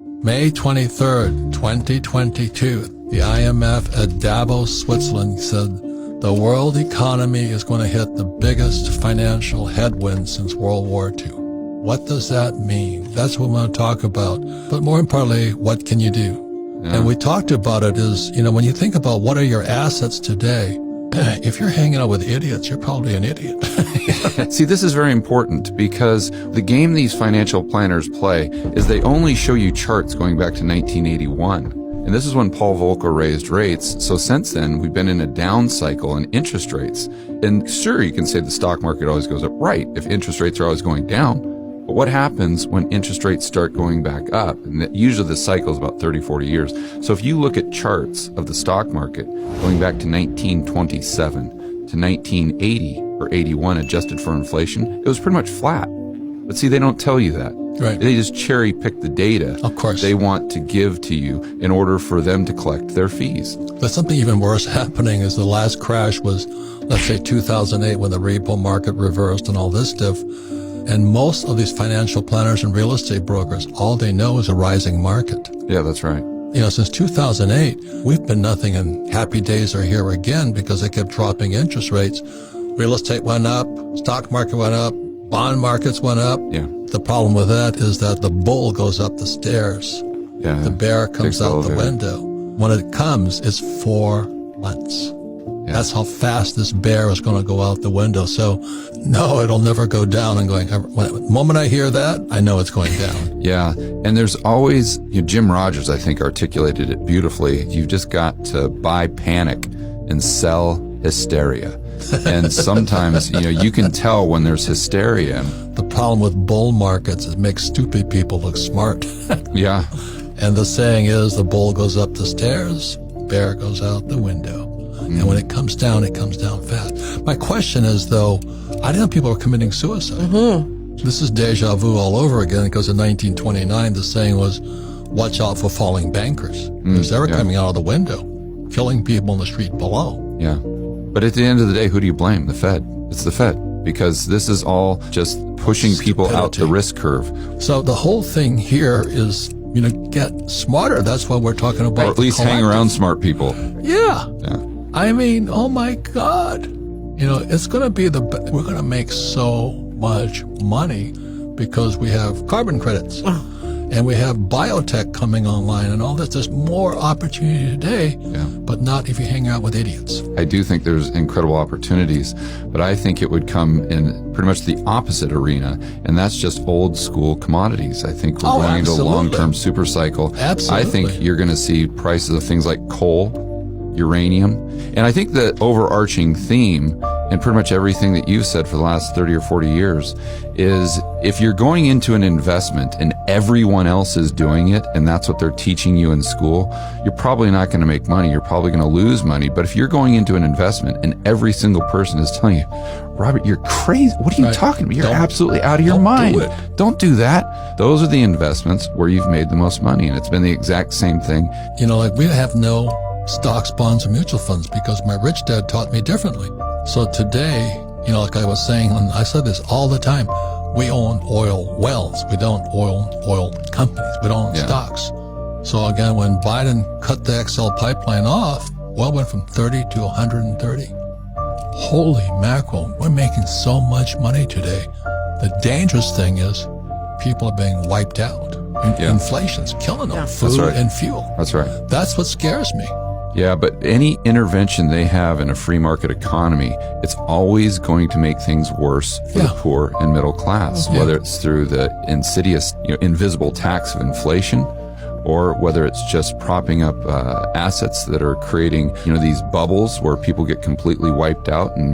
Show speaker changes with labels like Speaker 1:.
Speaker 1: May 23rd, 2022, the IMF at Davos, Switzerland said the world economy is going to hit the biggest financial headwind since World War II. What does that mean? That's what we want to talk about. But more importantly, what can you do? Yeah. And we talked about it is, when you think about what are your assets today, if you're hanging out with idiots, you're probably an idiot.
Speaker 2: See, this is very important because the game these financial planners play is they only show you charts going back to 1981. And this is when Paul Volcker raised rates. So since then, we've been in a down cycle in interest rates. And sure, you can say the stock market always goes up. Right, if interest rates are always going down. But what happens when interest rates start going back up? And usually the cycle is about 30, 40 years. So if you look at charts of the stock market going back to 1927 to 1980 or 81 adjusted for inflation, it was pretty much flat. But see, they don't tell you that.
Speaker 1: Right.
Speaker 2: They just cherry pick the data
Speaker 1: of course
Speaker 2: they want to give to you in order for them to collect their fees.
Speaker 1: But something even worse happening is the last crash was, let's say, 2008 when the repo market reversed and all this stuff. And most of these financial planners and real estate brokers, all they know is a rising market.
Speaker 2: Yeah, that's right.
Speaker 1: Since 2008, we've been nothing, and happy days are here again because they kept dropping interest rates. Real estate went up, stock market went up, bond markets went up.
Speaker 2: Yeah.
Speaker 1: The problem with that is that the bull goes up the stairs.
Speaker 2: Yeah.
Speaker 1: The bear comes out the window. When it comes, it's 4 months. Yeah. That's how fast this bear is going to go out the window. So, no, it'll never go down. And the moment I hear that, I know it's going down.
Speaker 2: Yeah. And there's always, Jim Rogers, I think, articulated it beautifully. You've just got to buy panic and sell hysteria. And sometimes, you can tell when there's hysteria.
Speaker 1: The problem with bull markets is it makes stupid people look smart.
Speaker 2: Yeah. And
Speaker 1: the saying is the bull goes up the stairs, bear goes out the window. And when it comes down fast. My question is, though, I didn't know people were committing suicide. Mm-hmm. This is deja vu all over again because in 1929, the saying was, watch out for falling bankers. Because they were coming out of the window, killing people in the street below.
Speaker 2: Yeah. But at the end of the day, who do you blame? The Fed. It's the Fed. Because this is all just pushing people out the risk curve.
Speaker 1: So the whole thing here is, get smarter. That's what we're talking about.
Speaker 2: Or at least hang around smart people.
Speaker 1: Yeah. I mean, oh my God. It's going to be we're going to make so much money because we have carbon credits and we have biotech coming online and all this. There's more opportunity today, but not if you hang out with idiots.
Speaker 2: I do think there's incredible opportunities, but I think it would come in pretty much the opposite arena, and that's just old school commodities. I think we're going into a long-term super cycle.
Speaker 1: Absolutely.
Speaker 2: I think you're going to see prices of things like coal, uranium. And I think the overarching theme in pretty much everything that you've said for the last 30 or 40 years is if you're going into an investment and everyone else is doing it and that's what they're teaching you in school, you're probably not going to make money. You're probably going to lose money. But if you're going into an investment and every single person is telling you, Robert, you're crazy. What are you talking about? You're absolutely out of your mind. Don't do that. Those are the investments where you've made the most money. And it's been the exact same thing.
Speaker 1: We have no stocks, bonds, or mutual funds because my rich dad taught me differently. So today, like I was saying, and I said this all the time, we own oil wells. We don't own oil companies. We don't own stocks. So again, when Biden cut the XL pipeline off, oil went from 30 to 130. Holy mackerel, we're making so much money today. The dangerous thing is people are being wiped out. Inflation's killing them, food and fuel.
Speaker 2: That's right.
Speaker 1: That's what scares me.
Speaker 2: Yeah, but any intervention they have in a free market economy, it's always going to make things worse for the poor and middle class, whether it's through the insidious, invisible tax of inflation, or whether it's just propping up assets that are creating, these bubbles where people get completely wiped out and